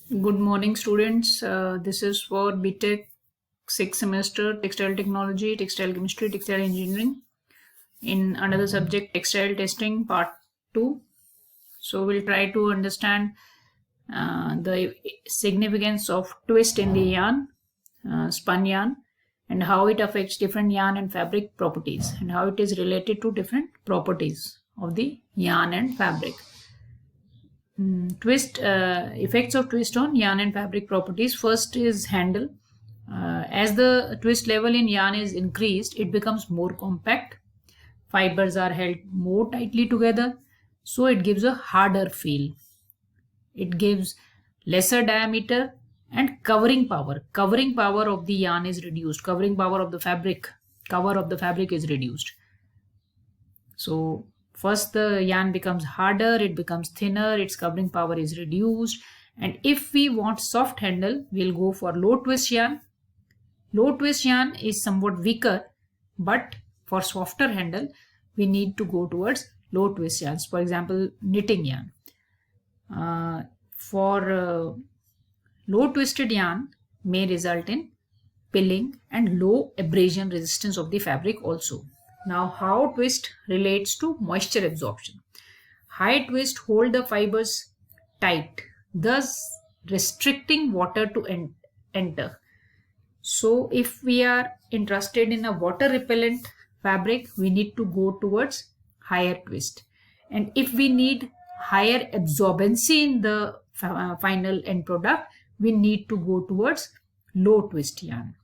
Good morning, students. This is for BTech 6th semester Textile Technology, Textile Chemistry, Textile Engineering. In another subject, Textile Testing Part 2. So we'll try to understand the significance of twist in the yarn, spun yarn, and how it affects different yarn and fabric properties, and how it is related to different properties of the yarn and fabric. Twist effects of twist on yarn and fabric properties. First is handle. As the twist level in yarn is increased, it becomes more compact. Fibers are held more tightly together, so it gives a harder feel. It gives lesser diameter and covering power. Covering power of the yarn is reduced. Covering power of the fabric. Cover of the fabric is reduced. So first the yarn becomes harder, it becomes thinner, its covering power is reduced. And if we want soft handle, we'll go for low twist yarn. Low twist yarn is somewhat weaker, but for softer handle, we need to go towards low twist yarns. For example, knitting yarn. For low twisted yarn may result in pilling and low abrasion resistance of the fabric also. Now, how twist relates to moisture absorption. High twist hold the fibers tight, thus restricting water to enter. So, if we are interested in a water repellent fabric, we need to go towards higher twist. And if we need higher absorbency in the final end product, we need to go towards low twist yarn.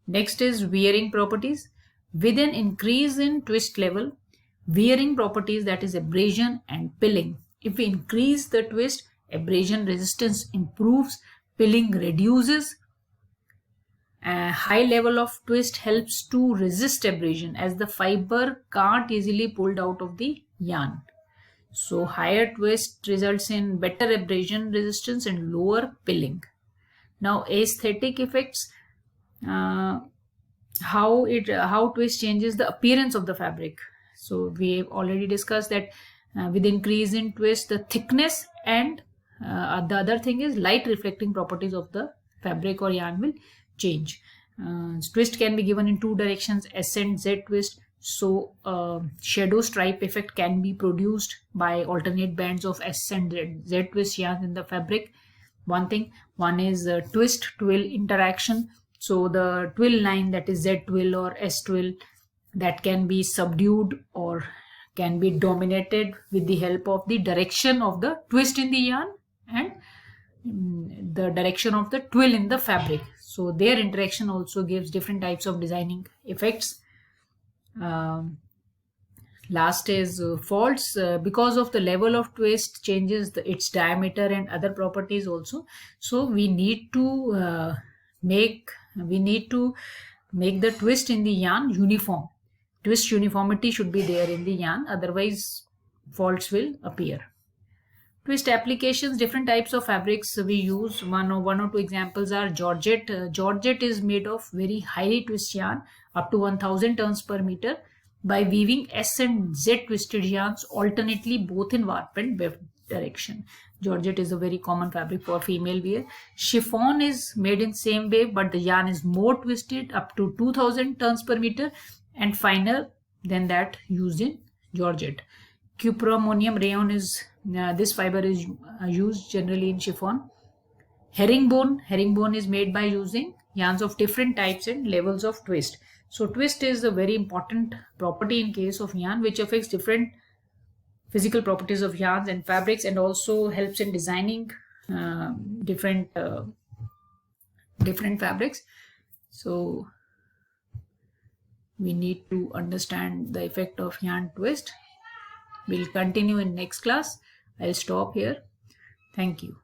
Next is wearing properties. With an increase in twist level, wearing properties, that is abrasion and pilling. If we increase the twist, abrasion resistance improves, pilling reduces. A high level of twist helps to resist abrasion as the fiber can't easily pulled out of the yarn. So higher twist results in better abrasion resistance and lower pilling. Now aesthetic effects. How twist changes the appearance of the fabric. So we have already discussed that with increase in twist, the thickness and the other thing is light reflecting properties of the fabric or yarn will change. Twist can be given in two directions, ascent Z twist. So shadow stripe effect can be produced by alternate bands of ascent Z twist yarn in the fabric. One is twist twill interaction. So the twill line, that is Z twill or S twill, that can be subdued or can be dominated with the help of the direction of the twist in the yarn and the direction of the twill in the fabric. So their interaction also gives different types of designing effects. Last is faults. Because of the level of twist changes its diameter and other properties also. So we need to make the twist in the yarn uniform. Twist uniformity should be there in the yarn, otherwise faults will appear. Twist applications, different types of fabrics we use. One or two examples are Georgette. Georgette is made of very highly twist yarn up to 1000 turns per meter by weaving S and Z twisted yarns alternately both in warp and weft direction. Georgette is a very common fabric for female wear. Chiffon is made in same way, but the yarn is more twisted up to 2000 turns per meter and finer than that used in Georgette. Cuprammonium rayon is this fiber is used generally in chiffon. Herringbone is made by using yarns of different types and levels of twist. So twist is a very important property in case of yarn, which affects different physical properties of yarns and fabrics and also helps in designing different fabrics. So we need to understand the effect of yarn twist. We'll continue in next class. I'll stop here. Thank you.